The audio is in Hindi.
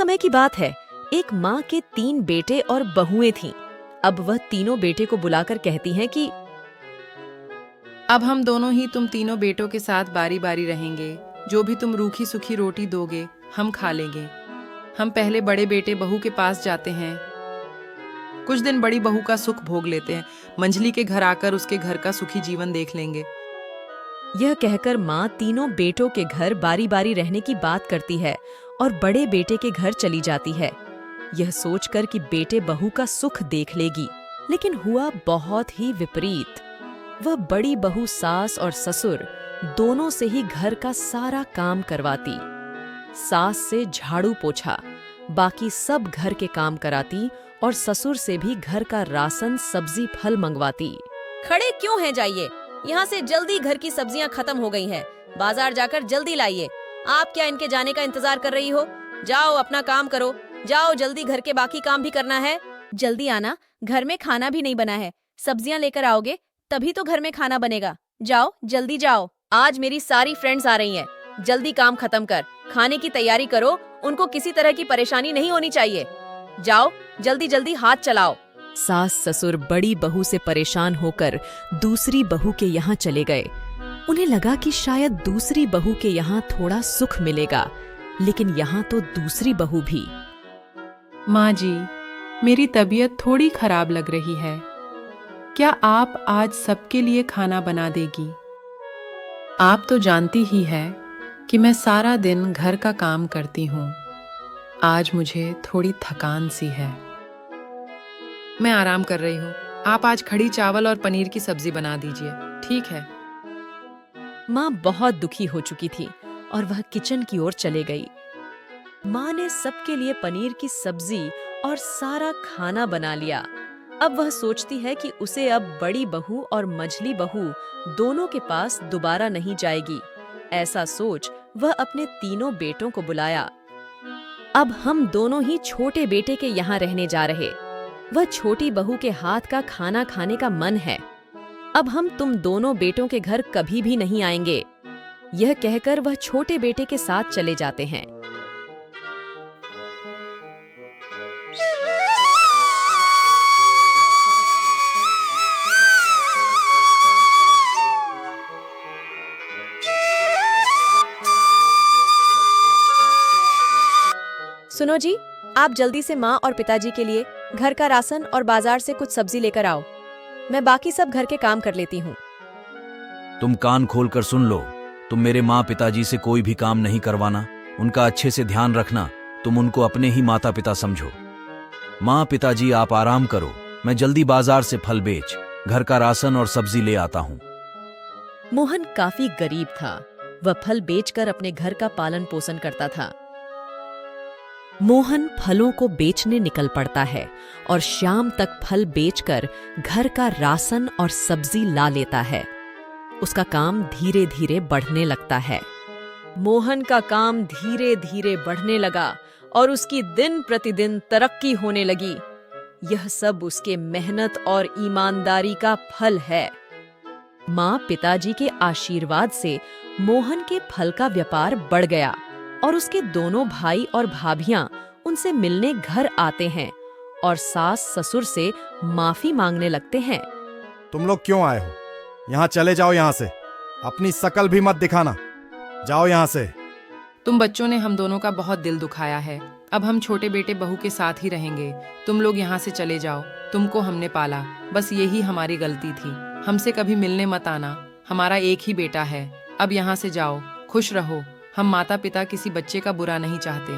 समय की बात है, एक माँ के 3 बेटे और बहुएं थीं। अब वह तीनों बेटे को बुलाकर कहती हैं कि अब हम दोनों ही तुम तीनों बेटों के साथ बारी बारी रहेंगे। जो भी तुम रूखी सूखी रोटी दोगे हम खा लेंगे। हम पहले बड़े बेटे बहू के पास जाते हैं, कुछ दिन बड़ी बहू का सुख भोग लेते हैं, मंझली के घर आकर उसके घर का सुखी जीवन देख लेंगे। यह कहकर माँ तीनों बेटों के घर बारी बारी रहने की बात करती है और बड़े बेटे के घर चली जाती है, यह सोचकर कि बेटे बहू का सुख देख लेगी। लेकिन हुआ बहुत ही विपरीत। वह बड़ी बहू सास और ससुर दोनों से ही घर का सारा काम करवाती। सास से झाड़ू पोछा, बाकी सब घर के काम कराती और ससुर से भी घर का राशन सब्जी फल मंगवाती। खड़े क्यों हैं, जाइए यहाँ से जल्दी, घर की सब्जियाँ खत्म हो गई हैं। बाजार जाकर जल्दी लाइए। आप क्या इनके जाने का इंतजार कर रही हो? जाओ अपना काम करो, जाओ जल्दी, घर के बाकी काम भी करना है। जल्दी आना, घर में खाना भी नहीं बना है। सब्जियाँ लेकर आओगे तभी तो घर में खाना बनेगा। जाओ जल्दी जाओ, आज मेरी सारी फ्रेंड्स आ रही हैं। जल्दी काम खत्म कर, खाने की तैयारी करो, उनको किसी तरह की परेशानी नहीं होनी चाहिए। जाओ जल्दी जल्दी हाथ चलाओ। सास ससुर बड़ी बहू से परेशान होकर दूसरी बहू के यहाँ चले गए। उन्हें लगा कि शायद दूसरी बहू के यहाँ थोड़ा सुख मिलेगा, लेकिन यहाँ तो दूसरी बहू भी। माँ जी, मेरी तबीयत थोड़ी खराब लग रही है, क्या आप आज सबके लिए खाना बना देगी? आप तो जानती ही है कि मैं सारा दिन घर का काम करती हूँ। आज मुझे थोड़ी थकान सी है, मैं आराम कर रही हूँ। आप आज कढ़ी चावल और पनीर की सब्जी बना दीजिए, ठीक है? माँ बहुत दुखी हो चुकी थी और वह किचन की ओर चले गई। माँ ने सबके लिए पनीर की सब्जी और सारा खाना बना लिया। अब वह सोचती है कि उसे अब बड़ी बहू और मझली बहू दोनों के पास दोबारा नहीं जाएगी। ऐसा सोच वह अपने तीनों बेटों को बुलाया। अब हम दोनों ही छोटे बेटे के यहाँ रहने जा रहे। वह छोटी बहू के हाथ का खाना खाने का मन है। अब हम तुम दोनों बेटों के घर कभी भी नहीं आएंगे। यह कहकर वह छोटे बेटे के साथ चले जाते हैं। सुनो जी, आप जल्दी से माँ और पिताजी के लिए घर का राशन और बाजार से कुछ सब्जी लेकर आओ। मैं बाकी सब घर के काम कर लेती हूँ। तुम कान खोल कर सुन लो, तुम मेरे माँ पिताजी से कोई भी काम नहीं करवाना, उनका अच्छे से ध्यान रखना। तुम उनको अपने ही माता पिता समझो। माँ पिताजी आप आराम करो, मैं जल्दी बाजार से फल बेच घर का राशन और सब्जी ले आता हूँ। मोहन काफी गरीब था। वह फल बेचकर अपने घर का पालन पोषण करता था। मोहन फलों को बेचने निकल पड़ता है और शाम तक फल बेचकर घर का राशन और सब्जी ला लेता है। उसका काम धीरे धीरे बढ़ने लगता है। मोहन का काम धीरे धीरे बढ़ने लगा और उसकी दिन प्रतिदिन तरक्की होने लगी। यह सब उसके मेहनत और ईमानदारी का फल है। माँ पिताजी के आशीर्वाद से मोहन के फल का व्यापार बढ़ गया और उसके दोनों भाई और भाभियां उनसे मिलने घर आते हैं और सास ससुर से माफी मांगने लगते हैं। तुम लोग क्यों आए हो? यहाँ चले जाओ, यहाँ से अपनी शकल भी मत दिखाना, जाओ यहाँ से। तुम बच्चों ने हम दोनों का बहुत दिल दुखाया है। अब हम छोटे बेटे बहू के साथ ही रहेंगे। तुम लोग यहाँ से चले जाओ, तुमको हमने पाला, बस यही हमारी गलती थी। हमसे कभी मिलने मत आना, हमारा एक ही बेटा है। अब यहाँ से जाओ, खुश रहो। हम माता पिता किसी बच्चे का बुरा नहीं चाहते।